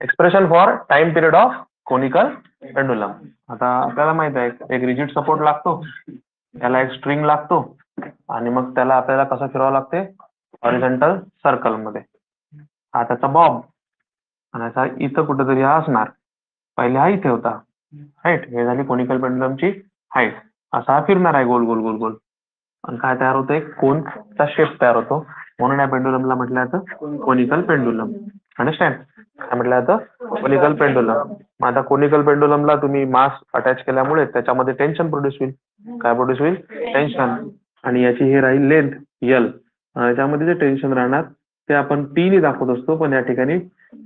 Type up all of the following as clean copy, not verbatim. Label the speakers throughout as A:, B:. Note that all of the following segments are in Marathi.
A: Expression for time period of conical pendulum. आता आपल्याला माहित आहे एक रिजिड सपोर्ट लागतो, त्याला एक स्ट्रिंग लागतो आणि मग त्याला आपल्याला कसं फिरवावं लागते, हॉरिझॉन्टल सर्कल मध्ये. हा त्याचा बॉब आणि असा इथं कुठेतरी हा असणार, पहिले हा इथे होता, राईट. हे झाली कोनिकल पेंडुलमची हाईट. असा हा फिरणार आहे गोल गोल गोल गोल आणि काय तयार होतं, एक कोनचा शेप तयार होतो. म्हणून या पेंडुलमला म्हटलं जातं कोनिकल पेंडुलम. अंडरस्टँड? काय म्हटलं जातं, कोनिकल पेंडुलम. मग आता कोनिकल पेंडुलमला तुम्ही मास अटॅच केल्यामुळे त्याच्यामध्ये टेन्शन प्रोड्यूस होईल. काय प्रोड्यूस होईल, टेन्शन. आणि याची ही राहील लेंथ एल. याच्यामध्ये जे टेन्शन राहणार ते आपण टी ने दाखवत असतो, पण या ठिकाणी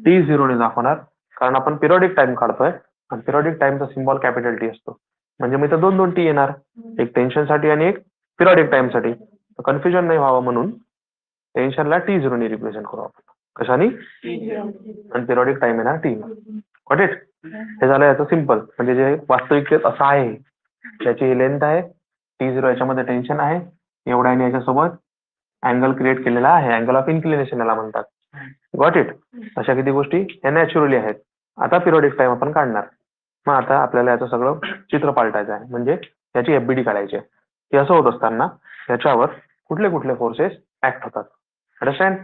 A: T0 ने दाखवणार, कारण आपण पिरियडिक टाइम काढतोय आणि पिरियडिक टाइमचा सिम्बॉल कॅपिटल टी असतो. म्हणजे मी तर दोन टी येणार, एक टेन्शन साठी आणि एक पिरियडिक टाइम साठी. कन्फ्युजन नाही व्हावं म्हणून टेन्शनला T0 ने रिप्रेझेंट करू आपण. कशाने? आणि पिरियडिक टाइम येणार टी. Got it? हे झालं याचं सिम्पल. म्हणजे जे वास्तविकतेत असं आहे, त्याची ही लेंथ आहे T0, याच्यामध्ये टेन्शन आहे एवढा, आणि याच्यासोबत अँगल क्रिएट केलेला आहे, अँगल ऑफ इन्क्लिनेशन याला म्हणतात. Got it? अशा किती गोष्टी हे नॅचरली आहेत. आता पिरियडिक टाइम आपण काढणार. मग आता आपल्याला याचं सगळं चित्र पालटायचं आहे, म्हणजे याची एफबीडी काढायची आहे. हे असं होत असताना याच्यावर कुठले कुठले फोर्सेस ऍक्ट होतात. अंडरस्टँड?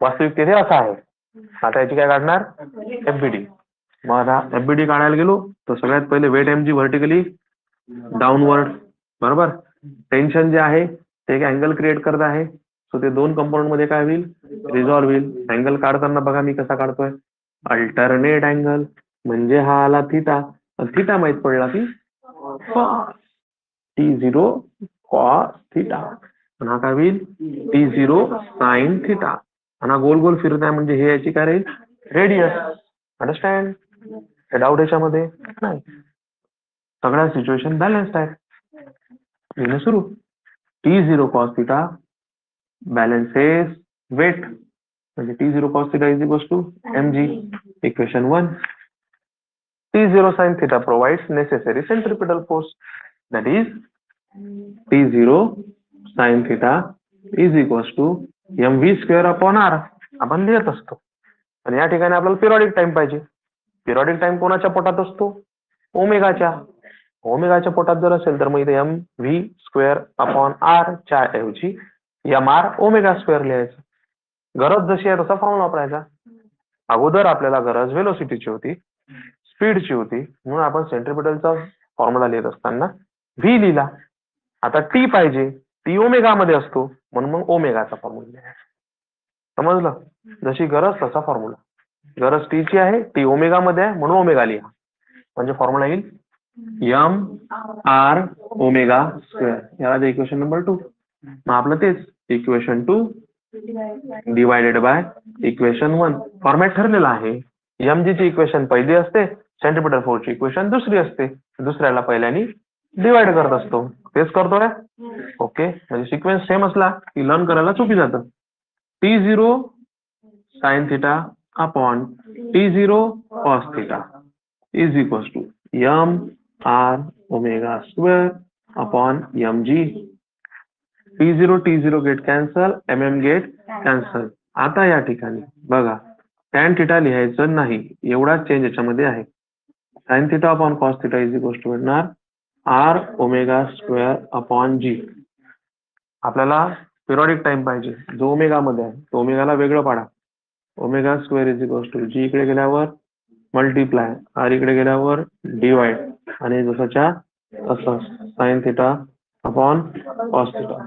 A: वास्तविकतेत हे असं आहे. आता याची काय काढणार, एफबीडी. मग आता एफबीडी काढायला गेलो तर सगळ्यात पहिले वेट एमजी व्हर्टिकली डाऊनवर्ड, बरोबर. टेन्शन जे आहे ते एक अँगल क्रिएट करत आहे, सो ते दोन कंपाऊंड मध्ये काय होईल, रिझॉल्व्ह होईल. अँगल काढताना बघा मी कसा काढतोय, अल्टरनेट अँगल. म्हणजे हा आला थिटा, थिटा माहित पडला की T0 कॉस थिटा, आणि हा काय होईल T0 साइन थिटा. आणि हा गोल गोल फिरत आहे म्हणजे हे याची काय राहील, रेडियस. अंडरस्टँड? हे डाऊट याच्यामध्ये नाही. सगळ्या सिच्युएशन बॅलन्स्ड आहेत. सुरू. T0 cos theta balances weight, म्हणजे T0 cos theta is equals to mg. Equation 1. T0 sin theta provides necessary centripetal force, that is T0 sin theta is equals to mv square upon r. आपण लिहित असतो. आणि या ठिकाणी आपल्याला पिरियडिक टाइम पाहिजे. पिरियडिक टाइम कोणाच्या पोटात असतो, ओमेगाच्या. ओमेगाच्या पोटात जर असेल तर मग इथे M V square upon R च्या ऐवजी एम आर ओमेगा स्क्वेअर लिहायचं. गरज जशी आहे तसा फॉर्म्युला वापरायचा. अगोदर आपल्याला गरज व्हेलोसिटीची होती, स्पीडची होती, म्हणून आपण सेंट्रिपिटलचा फॉर्म्युला लिहित असताना व्ही लिहिला. आता टी पाहिजे, टी ओमेगा मध्ये असतो, म्हणून मग ओमेगाचा फॉर्म्युला लिहायचा. समजलं? जशी गरज तसा फॉर्म्युला. गरज टी ची आहे, टी ओमेगा मध्ये आहे, म्हणून ओमेगा लिहा. म्हणजे फॉर्म्युला येईल एम आर ओमेगा स्क्वेअर. याला इक्वेशन नंबर 2. मग आपलं तेच equation 2 divided by equation 1. Format ठरलेला आहे. एमजी ची इक्वेशन पहिली असते, सेंट्रिपिटल फोर्सची इक्वेशन दुसरी असते. दुसऱ्याला पहिल्यानी डिवाइड करत असतो. तेच करतोय. ओके, म्हणजे सिक्वेन्स सेम असला की लर्न करायला सोपी जातं. T0 sine theta upon T0 cos theta is equal to M R omega square upon mg. T0 get cancel, get cancel. आता या ठिकाणी बघा टॅन थिटा लिहायचं नाही, एवढाच चेंज याच्यामध्ये आहे. Sine theta upon cos theta is equal to मिळणार R omega square upon G. आपल्याला पिरियडिक टाइम पाहिजे, जो ओमेगा मध्ये आहे तो ओमेगाला वेगळं पाडा. Omega square is equal to G इकडे गेल्यावर मल्टिप्लाय, आर इकडे गेल्यावर डिवाइड, आणि जसंच्या तसं sign theta upon cos theta.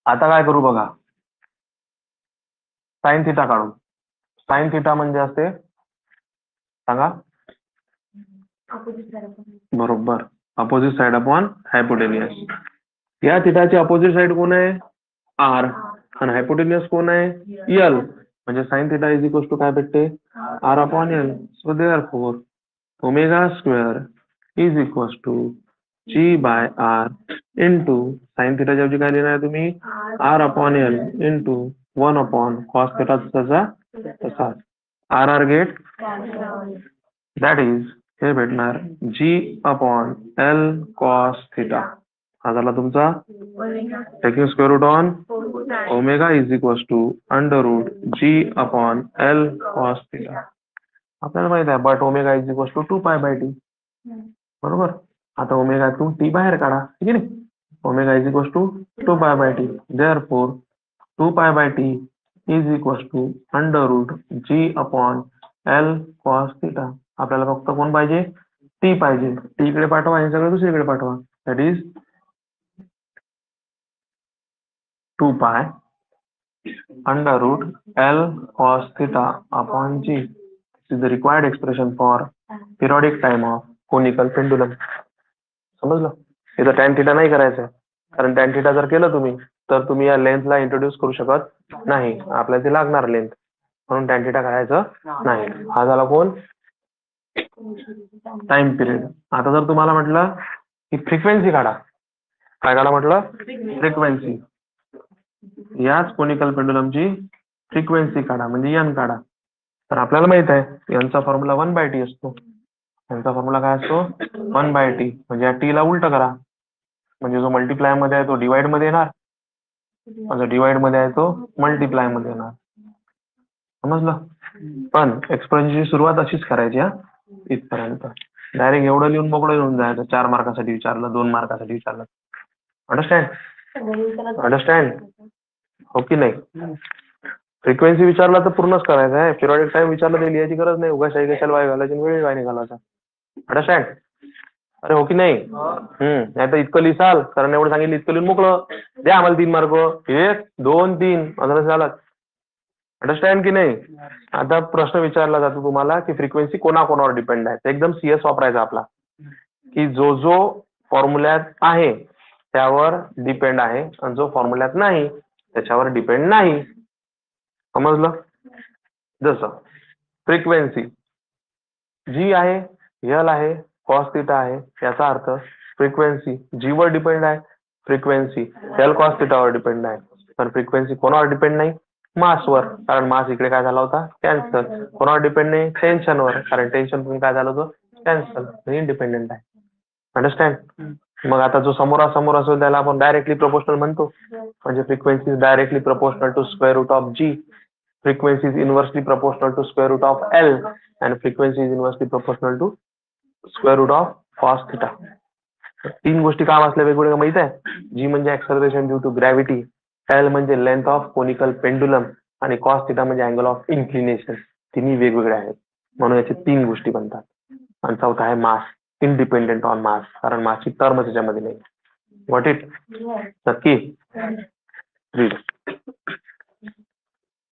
A: आता काय करू बघा, साइन थिटा काढू. साइन थिटा म्हणजे असते सांगा, बरोबर अपोजिट साइड अपॉन हायपोटेनियस. या थिटाची अपोजिट साइड कोण आहे, आर, आणि हायपोटेनियस कोण आहे, एल. म्हणजे sine theta is equal to काय भेटते, R upon L. So therefore omega square is equal to G by R into sine थिटाच्या ऐवजी काय लिहिणार तुम्ही, R upon L into 1 upon cos theta तसा R R get, that is हे भेटणार G upon L cos theta. हा झाला तुमचा taking square root on omega is equals to under root G upon L cos theta. आपल्याला माहित आहे but omega is equals to 2π/t. बरोबर. आता ओमेगा तू टी बाहेर काढा, ठीक आहे. Omega is equals to 2π/t. Therefore 2π/t is equals to under root G upon L cos theta. आपल्याला फक्त कोण पाहिजे? टी पाहिजे. टी इकडे पाठवा आणि सगळं दुसरीकडे पाठवा. That is 2π under root L cos theta upon G. This is the required expression for periodic time of conical pendulum. समजलं? इथं tan theta नाही करायचं आहे, कारण tan theta जर केलं तुम्ही तर तुम्ही या लेंथला इंट्रोड्यूस करू शकत नाही. आपल्याला ती लागणार लेंथ, म्हणून tan theta करायचं नाही. हा झाला कोण? Time period. आता जर तुम्हाला म्हटलं की फ्रिक्वेन्सी काढा, काय काढा म्हटलं? फ्रिक्वेन्सी. याच कोनिकल पेंडुलमची फ्रिक्वेन्सी काढा, म्हणजे एन काढा. तर आपल्याला माहित आहे यांचा फॉर्म्युला 1/t असतो. यांचा फॉर्म्युला काय असतो? 1/t. म्हणजे या टी ला उलट करा, म्हणजे जो मल्टिप्लाय मध्ये आहे तो डिवाइड मध्ये येणार, जो डिवाइड मध्ये आहे तो मल्टिप्लाय मध्ये येणार. समजलं? पण एक्सप्रेशनची सुरुवात अशीच करायची हा, इथपर्यंत. डायरेक्ट एवढं लिहून मोकळं लिहून जायचं. 4 मार्कासाठी विचारलं, 2 मार्कासाठी विचारलं. अंडरस्टँड हो की नाही? फ्रिक्वेन्सी विचारला तर पूर्णच करायचं आहे. पिरियडिक टाइम विचारला तर लिहायची गरज नाही. उगा शाही कशाला वाय घालायची, वेळ वाय घालायचा. अंडरस्टँड? अरे हो की नाही? नाही तर इतकं लिहिसाल, कारण एवढं सांगितलं इतकं लिहून मोकळं द्या आम्हाला 3 मार्क. 1 2 3 असं झालं. अंडरस्टँड की नाही? आता प्रश्न विचारला जातो तुम्हाला की फ्रिक्वेन्सी कोणाकोणावर डिपेंड आहे. एकदम सीएस वापरायचा आपला, की जो जो फॉर्म्युल्यात आहे त्यावर डिपेंड आहे आणि जो फॉर्म्युल्यात नाही त्याच्यावर डिपेंड नाही. समजलं? जसं फ्रिक्वेन्सी जी आहे, एल आहे, कॉस थिटा आहे, याचा अर्थ फ्रिक्वेन्सी जी वर डिपेंड आहे, फ्रिक्वेन्सी एल कॉस थिटावर डिपेंड आहे. पण फ्रिक्वेन्सी कोणावर डिपेंड नाही? मासवर, कारण मास इकडे काय झाला होता? कॅन्सल. कोणावर डिपेंड नाही? टेन्शनवर, कारण टेन्शन पण काय झालं होतं? कॅन्सल. इंडिपेंडेंट आहे. अंडरस्टँड? मग आता जो समोरासमोर असेल त्याला आपण डायरेक्टली प्रोपोर्शनल म्हणतो, म्हणजे frequency is directly proportional to square root of G. Frequency is inversely proportional to square root of L and frequency is inversely proportional to square root of cos theta. 3 गोष्टी काय असल्या वेगवेगळ्या माहित आहे? जी म्हणजे acceleration due to gravity, L म्हणजे लेंथ ऑफ कोनिकल पेंडुलम आणि कॉस थिटा म्हणजे अँगल ऑफ इन्क्लिनेशन. तिन्ही वेगवेगळे आहेत, म्हणून याचे 3 गोष्टी बनतात. आणि चौथा आहे मास, इंडिपेंडेंट ऑन मास, कारण मासची टर्म त्याच्यामध्ये नाही. What it? नक्की रीड.